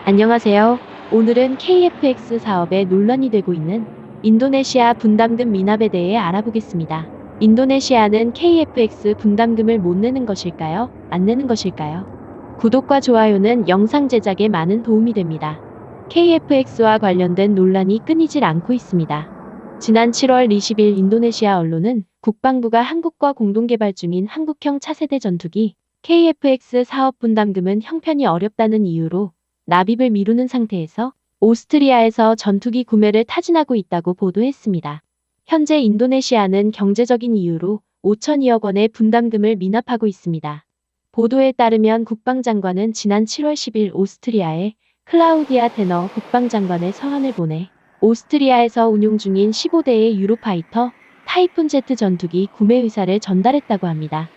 안녕하세요. 오늘은 KFX 사업에 논란이 되고 있는 인도네시아 분담금 미납에 대해 알아보겠습니다. 인도네시아는 KFX 분담금을 못 내는 것일까요? 안 내는 것일까요? 구독과 좋아요는 영상 제작에 많은 도움이 됩니다. KFX와 관련된 논란이 끊이질 않고 있습니다. 지난 7월 20일 인도네시아 언론은 국방부가 한국과 공동개발 중인 한국형 차세대 전투기 KFX 사업 분담금은 형편이 어렵다는 이유로 납입을 미루는 상태에서 오스트리아에서 전투기 구매를 타진하고 있다고 보도했습니다. 현재 인도네시아는 경제적인 이유로 5천여억 원의 분담금을 미납하고 있습니다. 보도에 따르면 국방장관은 지난 7월 10일 오스트리아에 클라우디아 테너 국방장관의 서한을 보내 오스트리아에서 운용 중인 15대의 유로파이터 타이푼 제트 전투기 구매 의사를 전달했다고 합니다.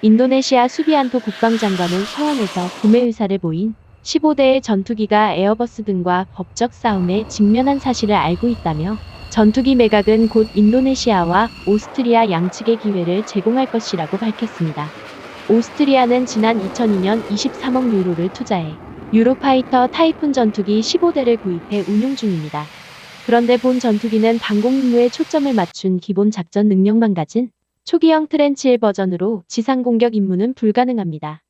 인도네시아 수비안토 국방장관은 서한에서 구매 의사를 보인 15대의 전투기가 에어버스 등과 법적 싸움에 직면한 사실을 알고 있다며 전투기 매각은 곧 인도네시아와 오스트리아 양측의 기회를 제공할 것이라고 밝혔습니다. 오스트리아는 지난 2002년 23억 유로를 투자해 유로파이터 타이푼 전투기 15대를 구입해 운용 중입니다. 그런데 본 전투기는 방공 임무에 초점을 맞춘 기본 작전 능력만 가진 초기형 트렌치 1 버전으로 지상 공격 임무는 불가능합니다.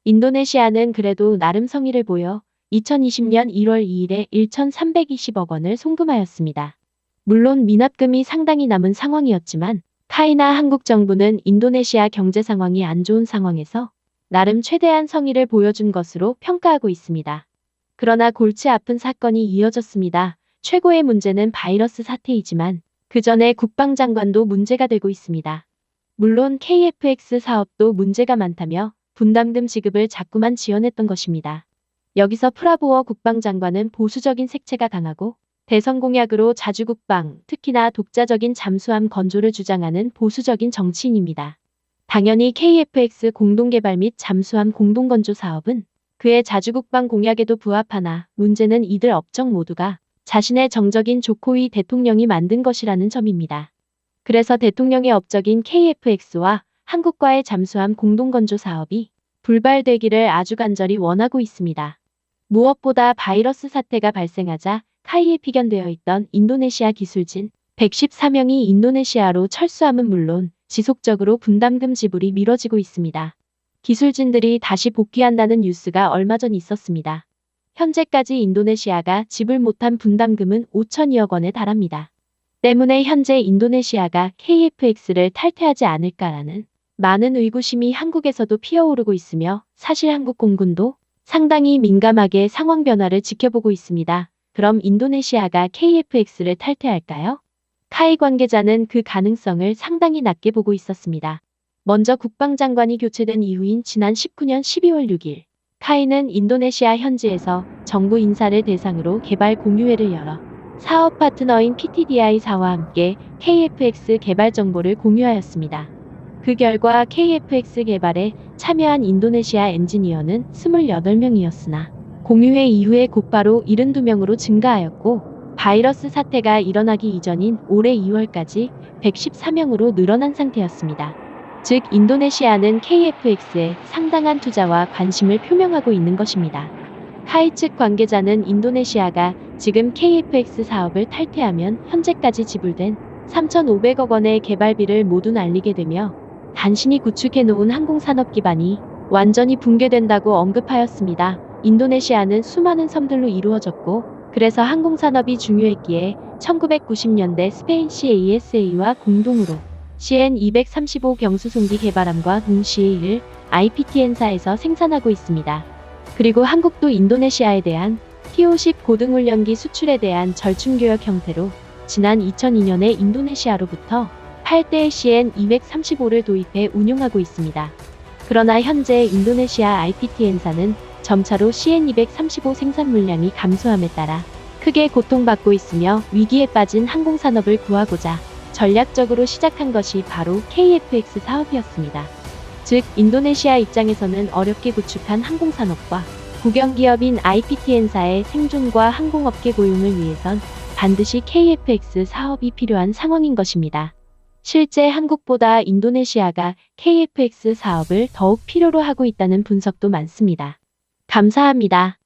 인도네시아는 그래도 나름 성의를 보여 2020년 1월 2일에 1,320억 원을 송금하였습니다. 물론 미납금이 상당히 남은 상황이었지만 타이나 한국 정부는 인도네시아 경제 상황이 안 좋은 상황에서 나름 최대한 성의를 보여준 것으로 평가하고 있습니다. 그러나 골치 아픈 사건이 이어졌습니다. 최고의 문제는 바이러스 사태이지만 그 전에 국방장관도 문제가 되고 있습니다. 물론 KFX 사업도 문제가 많다며 분담금 지급을 자꾸만 지연했던 것입니다. 여기서 프라보어 국방장관은 보수적인 색채가 강하고 대선 공약으로 자주국방, 특히나 독자적인 잠수함 건조를 주장하는 보수적인 정치인입니다. 당연히 KFX 공동개발 및 잠수함 공동건조 사업은 그의 자주국방 공약에도 부합하나 문제는 이들 업적 모두가 자신의 정적인 조코위 대통령이 만든 것이라는 점입니다. 그래서 대통령의 업적인 KFX와 한국과의 잠수함 공동건조 사업이 불발되기를 아주 간절히 원하고 있습니다. 무엇보다 바이러스 사태가 발생하자 카이에 피견되어 있던 인도네시아 기술진 114명이 인도네시아로 철수함은 물론 지속적으로 분담금 지불이 미뤄지고 있습니다. 기술진들이 다시 복귀한다는 뉴스가 얼마 전 있었습니다. 현재까지 인도네시아가 지불 못한 분담금은 5천여억 원에 달합니다. 때문에 현재 인도네시아가 KFX를 탈퇴하지 않을까라는 많은 의구심이 한국에서도 피어오르고 있으며 사실 한국 공군도 상당히 민감하게 상황 변화를 지켜보고 있습니다. 그럼 인도네시아가 KFX를 탈퇴할까요? 카이 관계자는 그 가능성을 상당히 낮게 보고 있었습니다. 먼저 국방장관이 교체된 이후인 지난 19년 12월 6일 카이는 인도네시아 현지에서 정부 인사를 대상으로 개발 공유회를 열어 사업 파트너인 PTDI사와 함께 KFX 개발 정보를 공유하였습니다. 그 결과 KFX 개발에 참여한 인도네시아 엔지니어는 28명이었으나 공유회 이후에 곧바로 72명으로 증가하였고 바이러스 사태가 일어나기 이전인 올해 2월까지 114명으로 늘어난 상태였습니다. 즉 인도네시아는 KFX에 상당한 투자와 관심을 표명하고 있는 것입니다. 카이 측 관계자는 인도네시아가 지금 KFX 사업을 탈퇴하면 현재까지 지불된 3,500억 원의 개발비를 모두 날리게 되며 단신이 구축해놓은 항공산업 기반이 완전히 붕괴된다고 언급하였습니다. 인도네시아는 수많은 섬들로 이루어졌고 그래서 항공산업이 중요했기에 1990년대 스페인 CASA와 공동으로 CN235 경수송기 개발함과 동시에 이를 IPTN사에서 생산하고 있습니다. 그리고 한국도 인도네시아에 대한 T-50 고등훈련기 수출에 대한 절충교역 형태로 지난 2002년에 인도네시아로부터 8대의 CN235를 도입해 운용하고 있습니다. 그러나 현재 인도네시아 IPTN사는 점차로 CN235 생산 물량이 감소함에 따라 크게 고통받고 있으며 위기에 빠진 항공산업을 구하고자 전략적으로 시작한 것이 바로 KFX 사업이었습니다. 즉 인도네시아 입장에서는 어렵게 구축한 항공산업과 국영기업인 IPTN사의 생존과 항공업계 고용을 위해선 반드시 KFX 사업이 필요한 상황인 것입니다. 실제 한국보다 인도네시아가 KFX 사업을 더욱 필요로 하고 있다는 분석도 많습니다. 감사합니다.